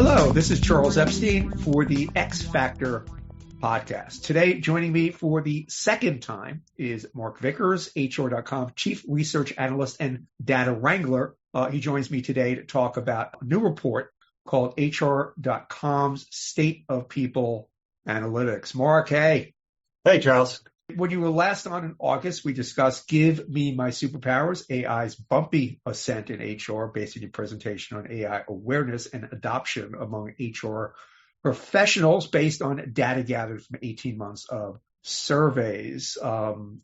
Hello, this is Charles Epstein for the X Factor podcast. Today, joining me for the second time is Mark Vickers, HR.com Chief Research Analyst and Data Wrangler. He joins me today to talk about a new report called HR.com's State of People Analytics. Mark, hey. Hey, Charles. When you were last on in August, we discussed Give Me My Superpowers, AI's bumpy ascent in HR, based on your presentation on AI awareness and adoption among HR professionals based on data gathered from 18 months of surveys.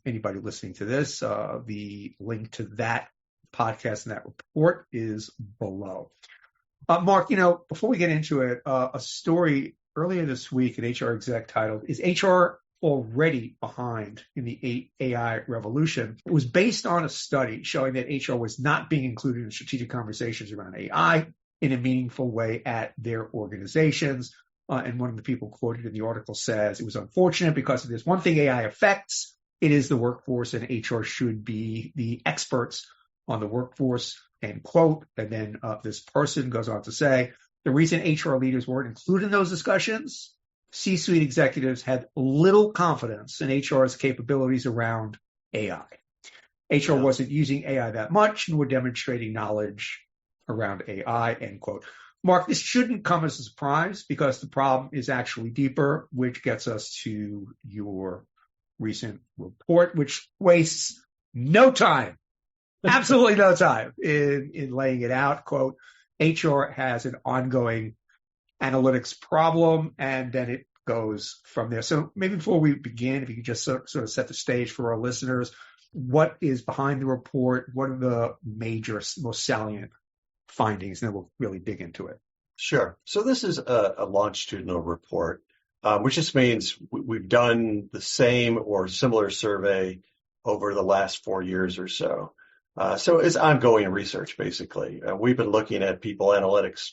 Anybody listening to this, the link to that podcast and that report is below. Mark, before we get into it, a story earlier this week, an HR exec titled, "Is HR already behind in the AI revolution?" It was based on a study showing that HR was not being included in strategic conversations around AI in a meaningful way at their organizations. And one of the people quoted in the article says, "It was unfortunate because if there's one thing AI affects, it is the workforce, and HR should be the experts on the workforce," end quote. And then this person goes on to say, "The reason HR leaders weren't included in those discussions, C-suite executives had little confidence in HR's capabilities around AI. HR wasn't using AI that much and were demonstrating knowledge around AI," end quote. Mark, this shouldn't come as a surprise because the problem is actually deeper, which gets us to your recent report, which wastes no time, absolutely no time in laying it out. Quote, "HR has an ongoing analytics problem," and then it goes from there. So maybe before we begin, if you could just sort of set the stage for our listeners, what is behind the report? What are the major, most salient findings? And then we'll really dig into it. Sure. So this is a longitudinal report, which just means we've done the same or similar survey over the last 4 years or so. So it's ongoing research, basically. We've been looking at people analytics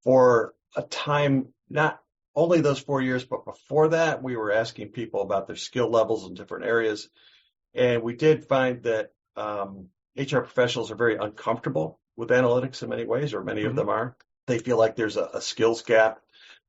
for a time, not only those 4 years, but before that, we were asking people about their skill levels in different areas. And we did find that HR professionals are very uncomfortable with analytics in many ways, or many of them are. They feel like there's a skills gap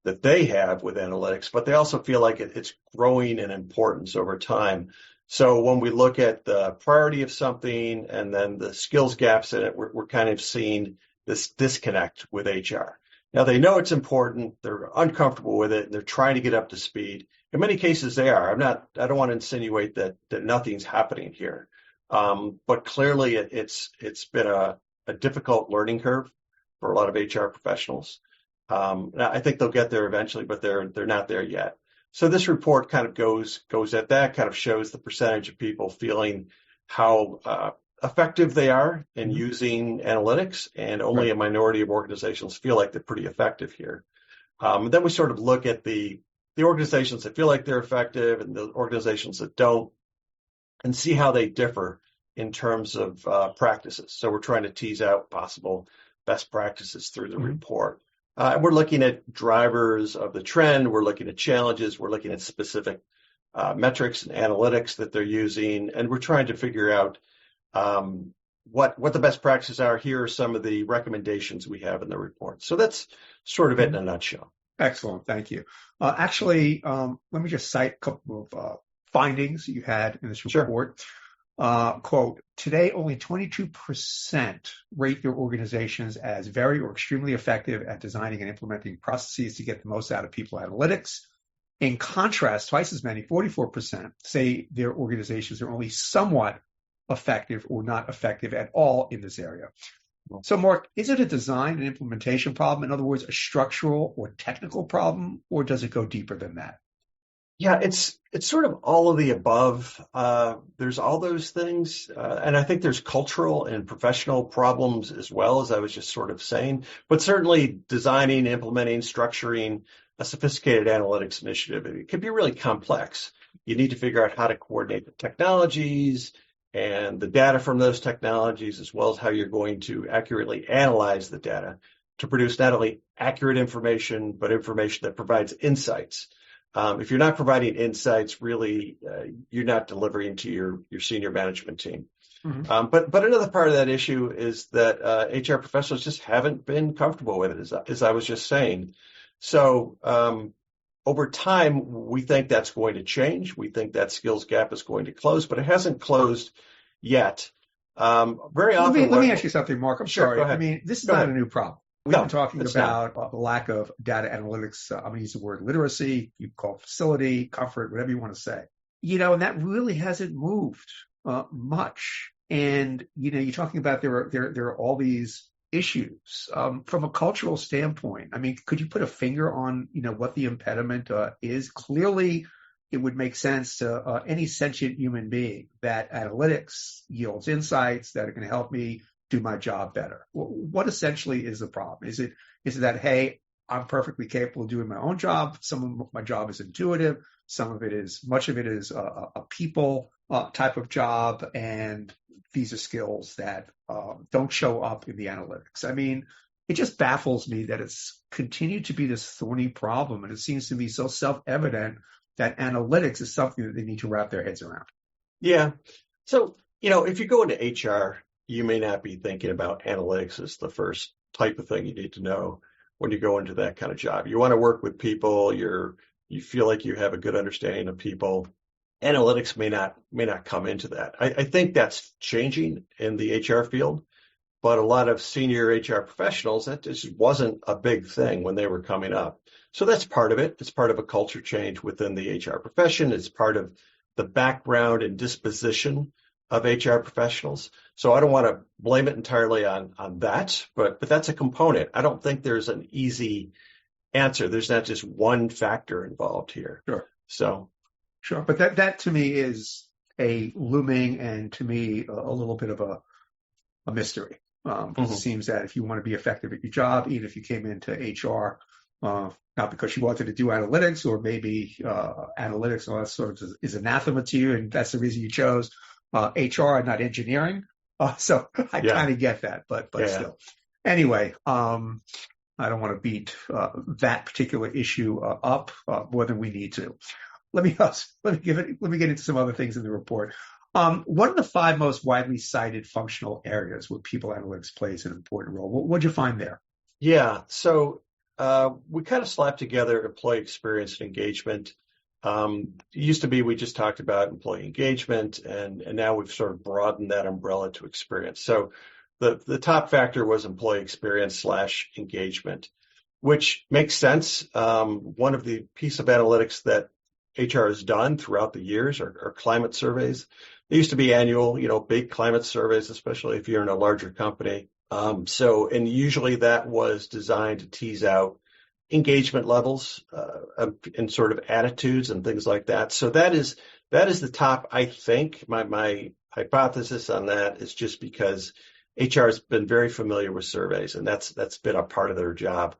that they have with analytics, but they also feel like it's growing in importance over time. So when we look at the priority of something and then the skills gaps in it, we're kind of seeing this disconnect with HR. Now, they know it's important, they're uncomfortable with it, and they're trying to get up to speed. In many cases, they are. I don't want to insinuate that nothing's happening here. But clearly, it's been a difficult learning curve for a lot of HR professionals. I think they'll get there eventually, but they're not there yet. So this report kind of goes at that, kind of shows the percentage of people feeling how effective they are in using analytics, and only a minority of organizations feel like they're pretty effective here. And then we sort of look at the organizations that feel like they're effective and the organizations that don't, and see how they differ in terms of practices. So we're trying to tease out possible best practices through the report. And we're looking at drivers of the trend. We're looking at challenges. We're looking at specific metrics and analytics that they're using. And we're trying to figure out what the best practices are. Here are some of the recommendations we have in the report. So that's sort of it in a nutshell. Excellent. Thank you. Actually, let me just cite a couple of findings you had in this report. Sure. Quote, "Today, only 22% rate their organizations as very or extremely effective at designing and implementing processes to get the most out of people analytics. In contrast, twice as many, 44%, say their organizations are only somewhat effective or not effective at all in this area." So, Mark, is it a design and implementation problem? In other words, a structural or technical problem, or does it go deeper than that? Yeah, it's sort of all of the above. There's all those things. And I think there's cultural and professional problems as well, as I was just sort of saying. But certainly designing, implementing, structuring a sophisticated analytics initiative, it can be really complex. You need to figure out how to coordinate the technologies and the data from those technologies, as well as how you're going to accurately analyze the data to produce not only accurate information, but information that provides insights. If you're not providing insights, really, you're not delivering to your senior management team. Mhm. But another part of that issue is that HR professionals just haven't been comfortable with it, as I was just saying. So over time, we think that's going to change. We think that skills gap is going to close, but it hasn't closed yet. Very Let me often, let me ask you something, Mark. I'm sure, go sorry. I ahead. mean, this is Go not a ahead. new problem. We've been No, talking it's not. about the lack of data analytics. I'm going to use the word literacy. You call it facility, comfort, whatever you want to say. And that really hasn't moved much. And you're talking about there are all these issues from a cultural standpoint. I mean, could you put a finger on what the impediment is? Clearly, it would make sense to any sentient human being that analytics yields insights that are going to help me do my job better. What essentially is the problem? Is it that, hey, I'm perfectly capable of doing my own job. Some of my job is intuitive. Much of it is a people type of job. And these are skills that don't show up in the analytics. I mean, it just baffles me that it's continued to be this thorny problem. And it seems to me so self-evident that analytics is something that they need to wrap their heads around. Yeah. So, if you go into HR, you may not be thinking about analytics as the first type of thing you need to know when you go into that kind of job. You want to work with people. You feel like you have a good understanding of people. Analytics may not come into that. I think that's changing in the HR field, but a lot of senior HR professionals, that just wasn't a big thing when they were coming up. So that's part of it. It's part of a culture change within the HR profession. It's part of the background and disposition of HR professionals. So I don't want to blame it entirely on that, but that's a component. I don't think there's an easy answer. There's not just one factor involved here. Sure. So Sure. But that to me is a looming and to me a little bit of a mystery. Because it seems that if you want to be effective at your job, even if you came into HR, not because you wanted to do analytics or maybe analytics and all that sort of is anathema to you, and that's the reason you chose HR and not engineering. So I yeah, kind of get that, but yeah. still. Anyway, I don't want to beat that particular issue up more than we need to. Let me get into some other things in the report. What are the 5 most widely cited functional areas where people analytics plays an important role? What'd you find there? Yeah. So we kind of slapped together employee experience and engagement. It used to be we just talked about employee engagement, and now we've sort of broadened that umbrella to experience. So the top factor was employee experience / engagement, which makes sense. One of the piece of analytics that HR has done throughout the years are climate surveys. They used to be annual, big climate surveys, especially if you're in a larger company. And usually that was designed to tease out engagement levels and sort of attitudes and things like that. So that is the top. I think my hypothesis on that is just because HR has been very familiar with surveys, and that's been a part of their job.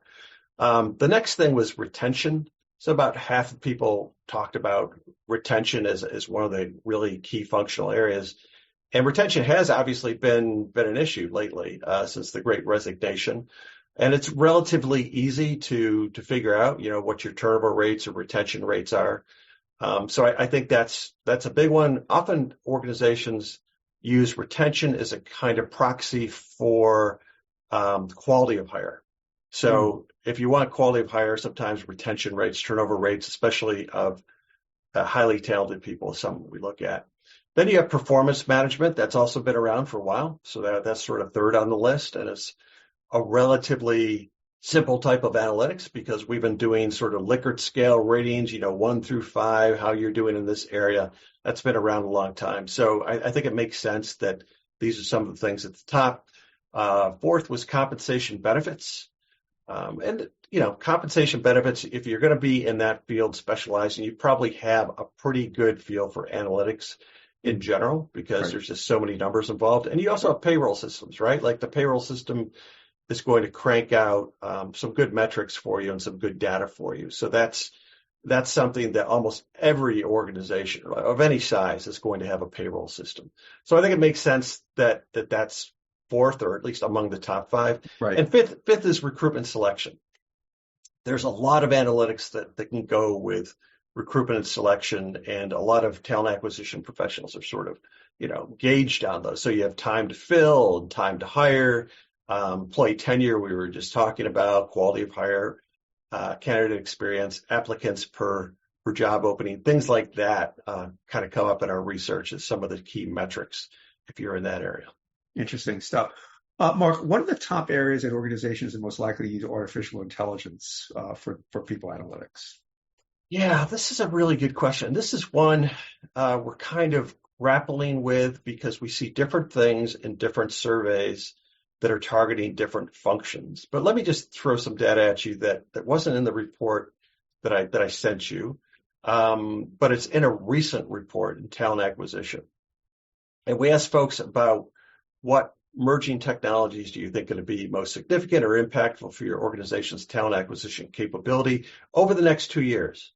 The next thing was retention. So about half of people talked about retention as one of the really key functional areas. And retention has obviously been an issue lately since the Great Resignation. And it's relatively easy to figure out, what your turnover rates or retention rates are. So I think that's a big one. Often organizations use retention as a kind of proxy for quality of hire. So if you want quality of hire, sometimes retention rates, turnover rates, especially of highly talented people, is something we look at. Then you have performance management. That's also been around for a while. So that's sort of third on the list. And it's a relatively simple type of analytics because we've been doing sort of Likert scale ratings, 1 through 5, how you're doing in this area. That's been around a long time. So I think it makes sense that these are some of the things at the top. Fourth was compensation benefits. Compensation benefits, if you're going to be in that field specializing, you probably have a pretty good feel for analytics in general because there's just so many numbers involved. And you also have payroll systems, right? Like the payroll system is going to crank out some good metrics for you and some good data for you. So that's something that almost every organization of any size is going to have a payroll system. So I think it makes sense that that's fourth, or at least among the top 5. Right. And fifth is recruitment selection. There's a lot of analytics that can go with recruitment and selection, and a lot of talent acquisition professionals are sort of gauged on those. So you have time to fill, time to hire, employee tenure, we were just talking about, quality of hire, candidate experience, applicants per job opening, things like that kind of come up in our research as some of the key metrics if you're in that area. Interesting stuff. Mark, what are the top areas that organizations are most likely to use artificial intelligence for people analytics? Yeah, this is a really good question. This is one we're kind of grappling with because we see different things in different surveys that are targeting different functions. But let me just throw some data at you that wasn't in the report that I sent you, but it's in a recent report in talent acquisition. And we asked folks about what emerging technologies do you think are going to be most significant or impactful for your organization's talent acquisition capability over the next 2 years?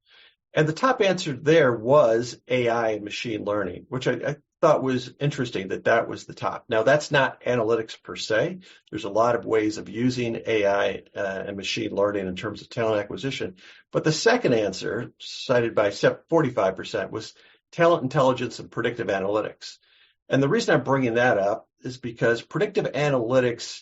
And the top answer there was AI and machine learning, which I thought was interesting that was the top. Now, that's not analytics per se. There's a lot of ways of using AI and machine learning in terms of talent acquisition. But the second answer, cited by 45%, was talent intelligence and predictive analytics. And the reason I'm bringing that up is because predictive analytics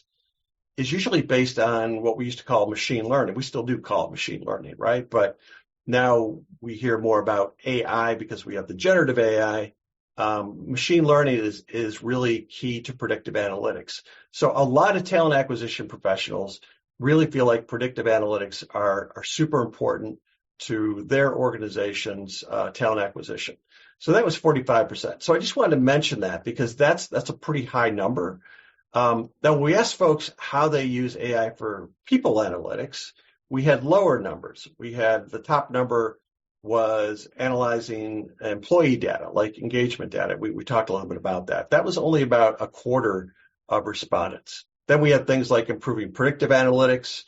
is usually based on what we used to call machine learning. We still do call it machine learning, right? But now we hear more about AI because we have the generative AI. Machine learning is really key to predictive analytics. So a lot of talent acquisition professionals really feel like predictive analytics are super important to their organization's talent acquisition. So that was 45%. So I just wanted to mention that because that's a pretty high number. Now, when we asked folks how they use AI for people analytics, we had lower numbers. We had the top number was analyzing employee data, like engagement data. We talked a little bit about that. That was only about a quarter of respondents. Then we had things like improving predictive analytics,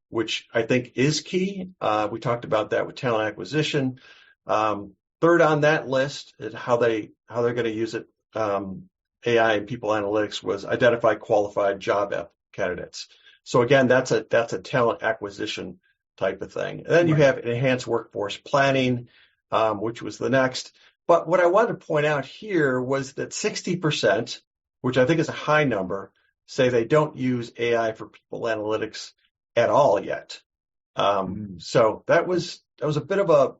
which I think is key. We talked about that with talent acquisition. Third on that list is how they're going to use it. AI and people analytics was identify qualified job candidates. So again, that's a talent acquisition type of thing. And then you have enhanced workforce planning, which was the next. But what I wanted to point out here was that 60%, which I think is a high number, say they don't use AI for people analytics at all yet. So that was a bit of a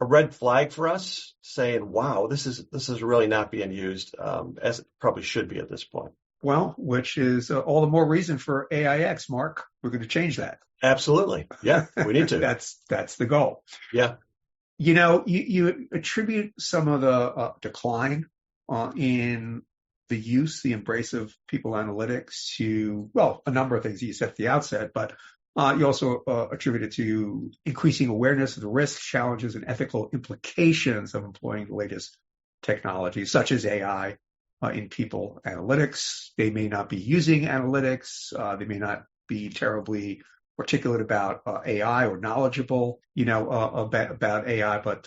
red flag for us, saying, "Wow, this is really not being used as it probably should be at this point." Well, which is all the more reason for AIX, Mark. We're going to change that. Absolutely. Yeah, we need to. That's the goal. Yeah. You attribute some of the decline in the embrace of people analytics to, well, a number of things you said at the outset, but you also attribute it to increasing awareness of the risks, challenges, and ethical implications of employing the latest technologies, such as AI. In people analytics, they may not be using analytics. They may not be terribly articulate about AI or knowledgeable, about AI, but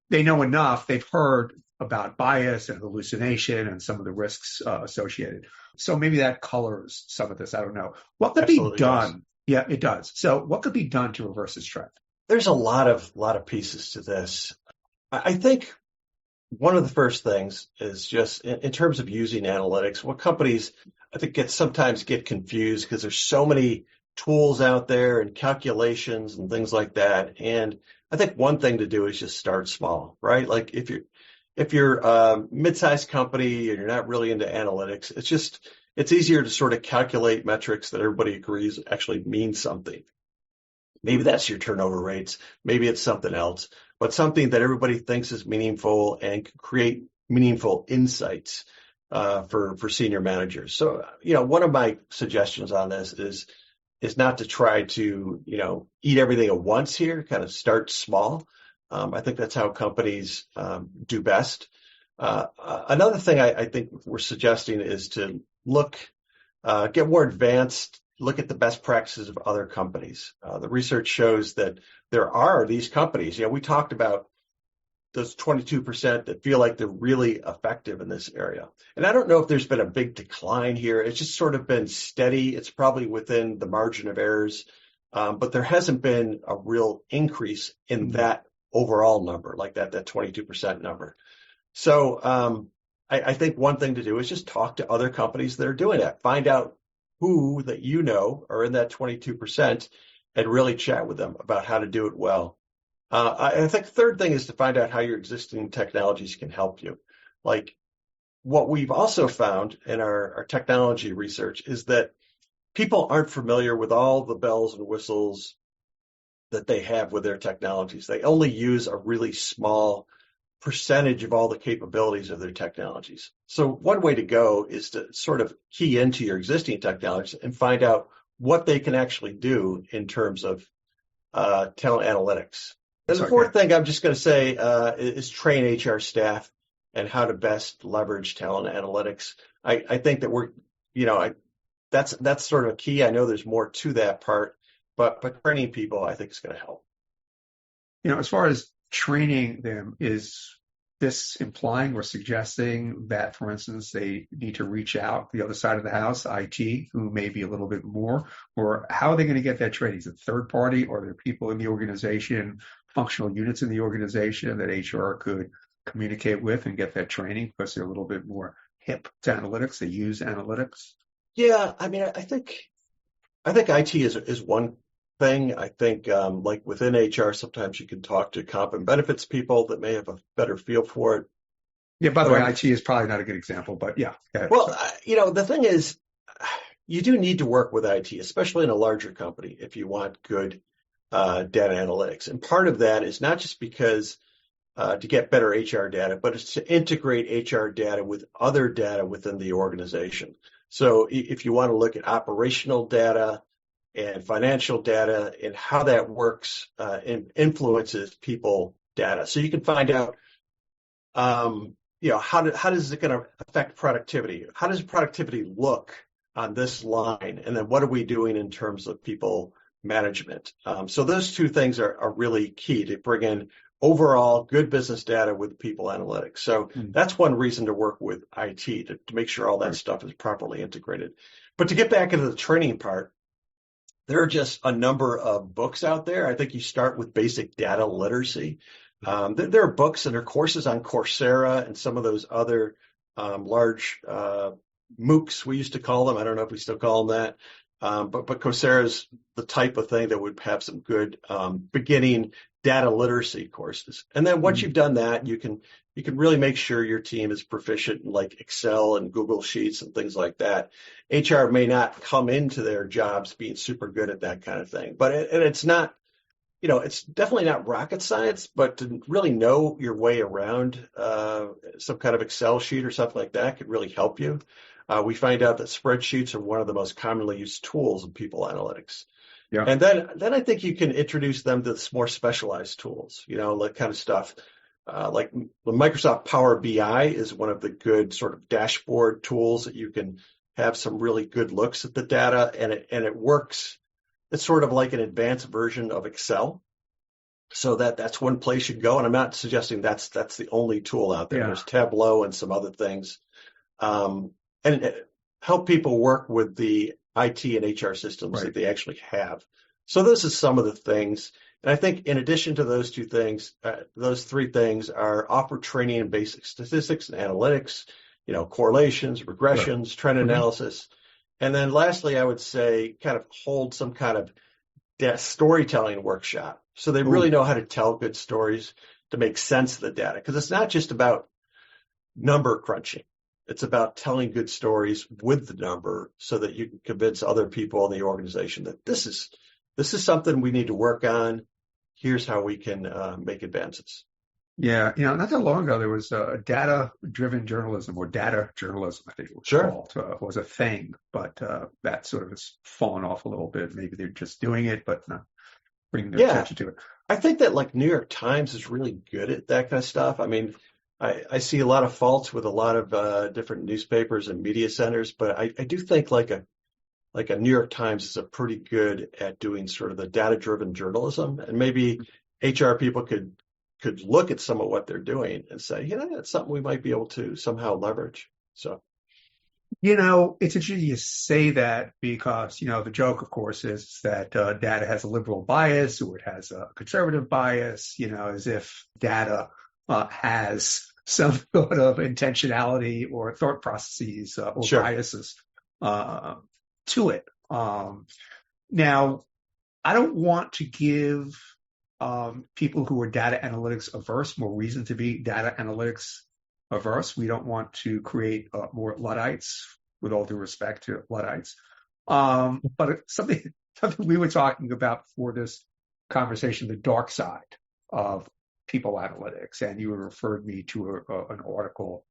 they know enough. They've heard about bias and hallucination and some of the risks associated. So maybe that colors some of this. I don't know. What could be done? Does. Yeah, it does. So what could be done to reverse this trend? There's a lot of pieces to this. I think one of the first things is just in terms of using analytics, what companies I think sometimes get confused because there's so many tools out there and calculations and things like that. And I think one thing to do is just start small, right? Like if you're a mid-sized company and you're not really into analytics, it's easier to sort of calculate metrics that everybody agrees actually mean something. Maybe that's your turnover rates. Maybe it's something else, but something that everybody thinks is meaningful and can create meaningful insights for senior managers. So, one of my suggestions on this is not to try to, eat everything at once here, kind of start small. I think that's how companies do best. Another thing I think we're suggesting is to get more advanced, look at the best practices of other companies. The research shows that there are these companies. We talked about those 22% that feel like they're really effective in this area. And I don't know if there's been a big decline here. It's just sort of been steady. It's probably within the margin of errors, but there hasn't been a real increase in that overall number, like that 22% number. So I think one thing to do is just talk to other companies that are doing that. Find out who that you know are in that 22% and really chat with them about how to do it well. I think the third thing is to find out how your existing technologies can help you. Like what we've also found in our technology research is that people aren't familiar with all the bells and whistles that they have with their technologies. They only use a really small percentage of all the capabilities of their technologies. So one way to go is to sort of key into your existing technologies and find out what they can actually do in terms of talent analytics. And the fourth thing I'm just going to say is train HR staff and how to best leverage talent analytics. I think that that's sort of a key. I know there's more to that part, but training people I think is going to help. As far as training them, is this implying or suggesting that, for instance, they need to reach out the other side of the house, IT, who may be a little bit more, or how are they going to get that training? Is it third party, or are there people in the organization, functional units in the organization that HR could communicate with and get that training because they're a little bit more hip to analytics? They use analytics. Yeah, I mean, I think IT is one thing. I think like within HR, sometimes you can talk to comp and benefits people that may have a better feel for it. Yeah, by the way, IT is probably not a good example, but yeah. Well, the thing is, you do need to work with IT, especially in a larger company, if you want good data analytics. And part of that is not just because to get better HR data, but it's to integrate HR data with other data within the organization. So if you want to look at operational data and financial data and how that works and influences people data. So you can find out, how does it going to affect productivity? How does productivity look on this line? And then what are we doing in terms of people management? So those two things are really key to bring in overall good business data with people analytics. So that's one reason to work with IT to make sure all that stuff is properly integrated. But to get back into the training part, there are just a number of books out there. I think you start with basic data literacy. There are books and there are courses on Coursera and some of those other large MOOCs, we used to call them. I don't know if we still call them that. But Coursera is the type of thing that would have some good beginning data literacy courses. And then once you've done that, you can really make sure your team is proficient in like Excel and Google Sheets and things like that. HR may not come into their jobs being super good at that kind of thing, but it's not, it's definitely not rocket science, but to really know your way around some kind of Excel sheet or something like that could really help you. We find out that spreadsheets are one of the most commonly used tools in people analytics. Yeah. And then I think you can introduce them to more specialized tools, like kind of stuff. Like the Microsoft Power BI is one of the good sort of dashboard tools that you can have some really good looks at the data, and it works. It's sort of like an advanced version of Excel. So that's one place you can go. And I'm not suggesting that's the only tool out there. Yeah. There's Tableau and some other things. And help people work with the IT and HR systems that they actually have. So this is some of the things. And I think in addition to those two things, those three things are offer training in basic statistics and analytics, correlations, regressions, trend analysis. And then lastly, I would say kind of hold some kind of storytelling workshop. So they really know how to tell good stories to make sense of the data. Because it's not just about number crunching. It's about telling good stories with the number so that you can convince other people in the organization that this is something we need to work on. Here's how we can make advances. Yeah, not that long ago, there was data-driven journalism or data journalism, I think it was called, was a thing, but that sort of has fallen off a little bit. Maybe they're just doing it, but not bringing their attention to it. I think that like New York Times is really good at that kind of stuff. I mean, I see a lot of faults with a lot of different newspapers and media centers, but I do think like a New York Times is pretty good at doing sort of the data-driven journalism, and maybe HR people could look at some of what they're doing and say, that's something we might be able to somehow leverage. So, it's interesting you say that because, the joke, of course, is that data has a liberal bias or it has a conservative bias, as if data has some sort of intentionality or thought processes or Sure. biases to it. Now, I don't want to give people who are data analytics averse more reason to be data analytics averse. We don't want to create more Luddites, with all due respect to Luddites. But something we were talking about before this conversation, the dark side of people analytics, and you referred me to an article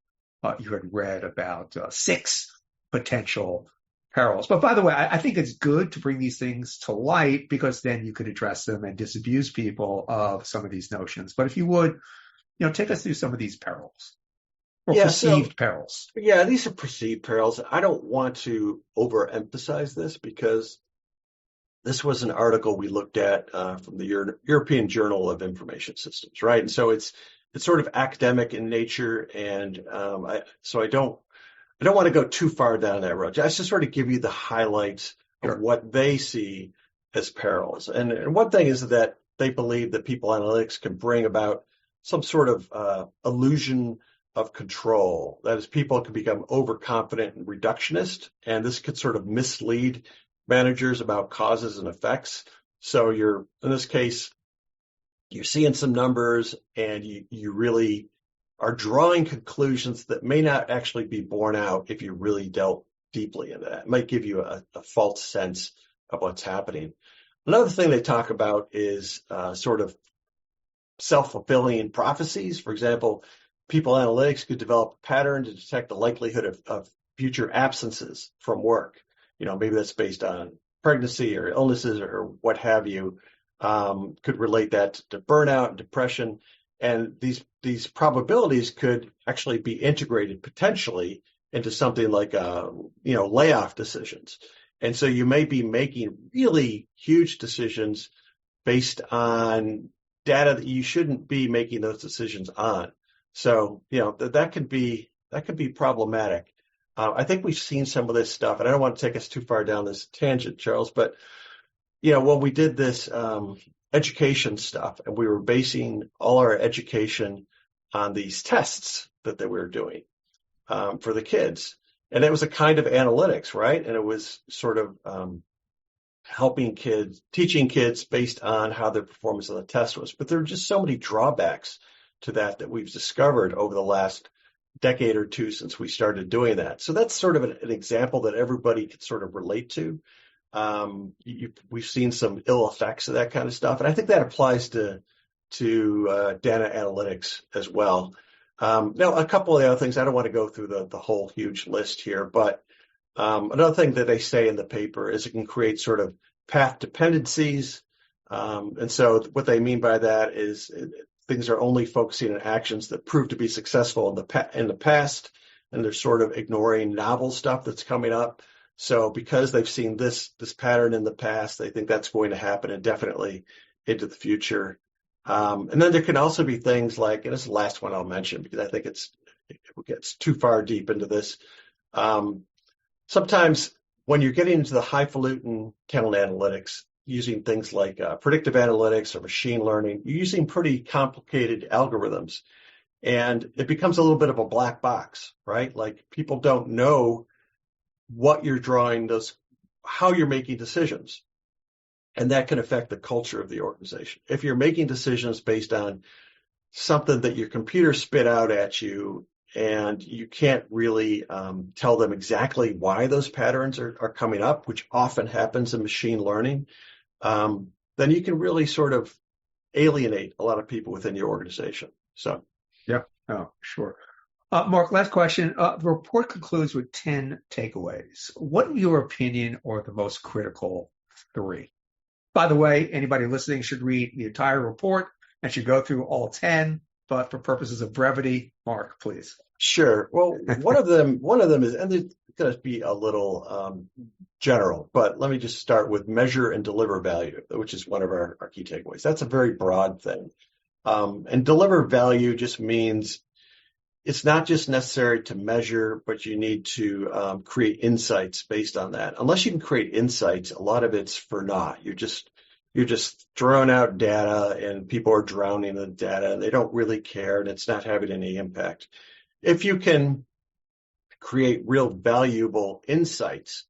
you had read about 6 potential perils. But by the way, I think it's good to bring these things to light because then you could address them and disabuse people of some of these notions. But if you would, take us through some of these perils or Yeah. So, perceived perils. yeah, these are perceived perils. I don't want to overemphasize this because this was an article we looked at from the European Journal of Information Systems, right? And so it's sort of academic in nature, and I don't want to go too far down that road. Just to sort of give you the highlights of what they see as perils. And one thing is that they believe that people analytics can bring about some sort of illusion of control. That is, people can become overconfident and reductionist, and this could sort of mislead managers about causes and effects. So in this case, you're seeing some numbers and you really are drawing conclusions that may not actually be borne out if you really dealt deeply into that. It might give you a false sense of what's happening. Another thing they talk about is sort of self-fulfilling prophecies. For example, people analytics could develop a pattern to detect the likelihood of future absences from work. Maybe that's based on pregnancy or illnesses or what have you, could relate that to burnout and depression. And these probabilities could actually be integrated potentially into something like, layoff decisions. And so you may be making really huge decisions based on data that you shouldn't be making those decisions on. So, that could be problematic. I think we've seen some of this stuff, and I don't want to take us too far down this tangent, Charles, but, when we did this education stuff and we were basing all our education on these tests that we were doing for the kids, and it was a kind of analytics, right? And it was sort of teaching kids based on how their performance on the test was. But there are just so many drawbacks to that we've discovered over the last decade or two since we started doing that. So that's sort of an example that everybody can sort of relate to. We've seen some ill effects of that kind of stuff, and I think that applies to data analytics as well. Now, a couple of the other things, I don't want to go through the whole huge list here, but another thing that they say in the paper is it can create sort of path dependencies. And so what they mean by that is things are only focusing on actions that prove to be successful in the past, and they're sort of ignoring novel stuff that's coming up. So because they've seen this pattern in the past, they think that's going to happen indefinitely into the future. And then there can also be things like, and this is the last one I'll mention because I think it gets too far deep into this. Sometimes when you're getting into the highfalutin talent analytics, using things like predictive analytics or machine learning, you're using pretty complicated algorithms, and it becomes a little bit of a black box, right? Like people don't know what you're drawing, how you're making decisions, and that can affect the culture of the organization. If you're making decisions based on something that your computer spit out at you and you can't really tell them exactly why those patterns are coming up, which often happens in machine learning, then you can really sort of alienate a lot of people within your organization. So, yeah, oh, sure. Mark, last question. The report concludes with 10 takeaways. What, in your opinion, are the most critical 3? By the way, anybody listening should read the entire report and should go through all 10. But for purposes of brevity, Mark, please. Sure. Well, one of them is, and it's going to be a little general, but let me just start with measure and deliver value, which is one of our key takeaways. That's a very broad thing. And deliver value just means it's not just necessary to measure, but you need to create insights based on that. Unless you can create insights, a lot of it's for naught. You're just You're just throwing out data and people are drowning in the data and they don't really care and it's not having any impact. If you can create real valuable insights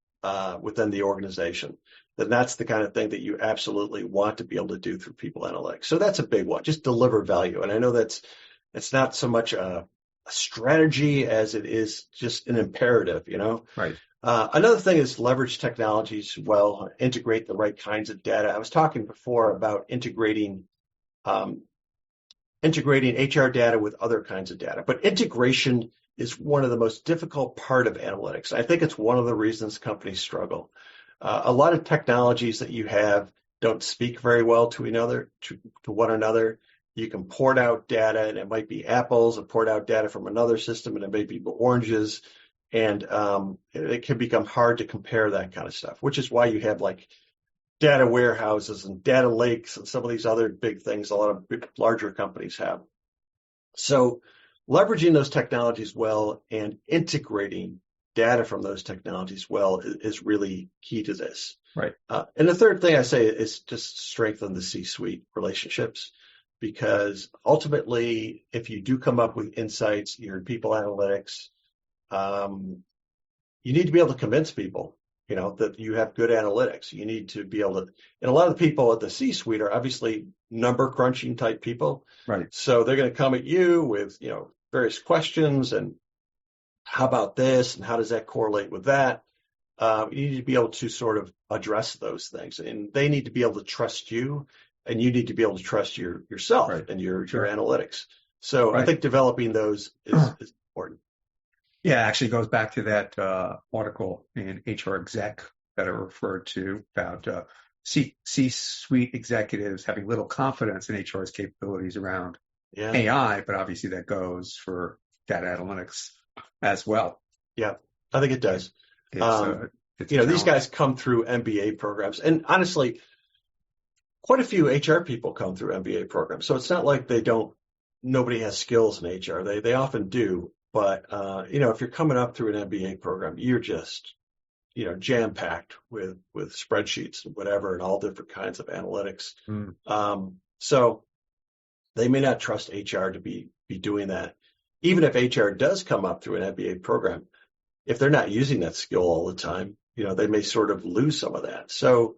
within the organization, then that's the kind of thing that you absolutely want to be able to do through people analytics. So that's a big one, just deliver value. And I know it's not so much a strategy as it is just an imperative, you know? Right. Another thing is leverage technologies well, integrate the right kinds of data. I was talking before about integrating HR data with other kinds of data, but integration is one of the most difficult part of analytics. I think it's one of the reasons companies struggle. A lot of technologies that you have don't speak very well to one another. You can port out data and it might be apples, and port out data from another system and it may be oranges. And it can become hard to compare that kind of stuff, which is why you have like data warehouses and data lakes and some of these other big things a lot of larger companies have. So leveraging those technologies well and integrating data from those technologies well is really key to this. Right. And the third thing I say is just strengthen the C-suite relationships, because ultimately, if you do come up with insights, you're in people analytics, you need to be able to convince people, you know, that you have good analytics. You need to be able to, and a lot of the people at the C-suite are obviously number crunching type people. Right. So they're going to come at you with, you know, various questions and how about this and how does that correlate with that? You need to be able to sort of address those things, and they need to be able to trust you, and you need to be able to trust yourself Right. and your analytics. So Right. I think developing those is important. Yeah, actually goes back to that article in HR Exec that I referred to about C-suite executives having little confidence in HR's capabilities around AI, but obviously that goes for data analytics as well. Yeah, I think it does. It's you know, these guys come through MBA programs, and honestly, quite a few HR people come through MBA programs. So it's not like nobody has skills in HR. They often do. But, you know, if you're coming up through an MBA program, you're just, you know, jam-packed with spreadsheets and whatever and all different kinds of analytics. So they may not trust HR to be doing that. Even if HR does come up through an MBA program, if they're not using that skill all the time, you know, they may sort of lose some of that. So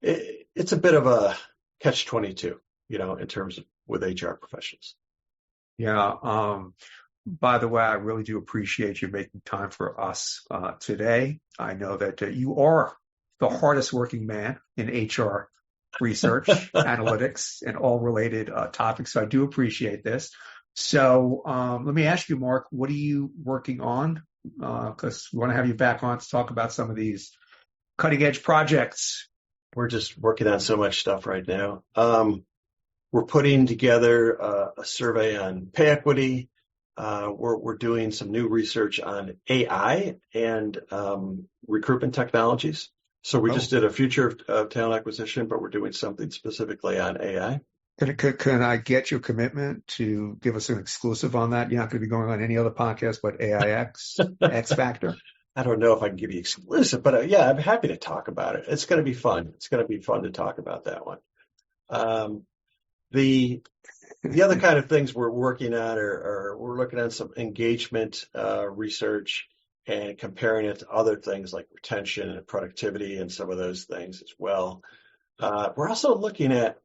it's a bit of a catch-22, you know, in terms of with HR professionals. Yeah. By the way, I really do appreciate you making time for us today. I know that you are the hardest working man in HR research, analytics, and all related topics. So I do appreciate this. So let me ask you, Mark, what are you working on? Because we want to have you back on to talk about some of these cutting edge projects. We're just working on so much stuff right now. We're putting together a survey on pay equity. We're doing some new research on AI and recruitment technologies. So we just did a future of talent acquisition, but we're doing something specifically on AI. Can I get your commitment to give us an exclusive on that? You're not going to be going on any other podcast but X Factor? I don't know if I can give you exclusive, but yeah, I'm happy to talk about it. It's going to be fun. It's going to be fun to talk about that one. The other kind of things we're working on are we're looking at some engagement research and comparing it to other things like retention and productivity and some of those things as well. We're also looking at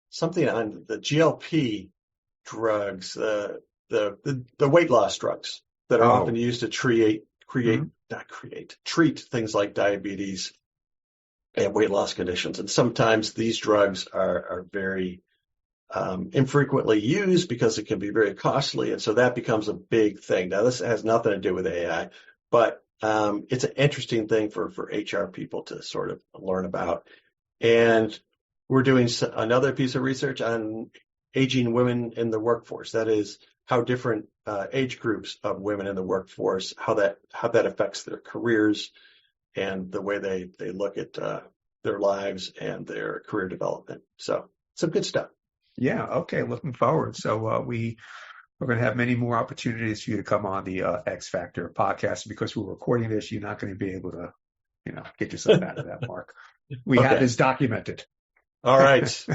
something on the GLP drugs, the weight loss drugs that are often used to treat things like diabetes and weight loss conditions. And sometimes these drugs are very infrequently used because it can be very costly. And so that becomes a big thing. Now, this has nothing to do with AI, but it's an interesting thing for HR people to sort of learn about. And we're doing another piece of research on aging women in the workforce. That is, how different age groups of women in the workforce, how that affects their careers and the way they look at their lives and their career development. So some good stuff. Yeah. Okay. Looking forward. So we're going to have many more opportunities for you to come on the X Factor podcast. Because we're recording this, you're not going to be able to, get yourself out of that, Mark. We have this documented. All right.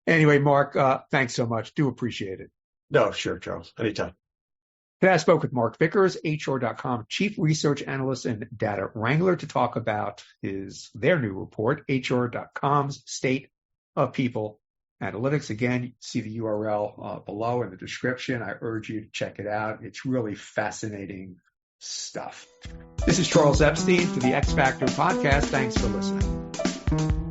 Anyway, Mark, thanks so much. Do appreciate it. No, sure, Charles. Anytime. Today I spoke with Mark Vickers, HR.com Chief Research Analyst and Data Wrangler, to talk about their new report, HR.com's State of People Analytics. Again, you see the URL below in the description. I urge you to check it out. It's really fascinating stuff. This is Charles Epstein for the X Factor podcast. Thanks for listening.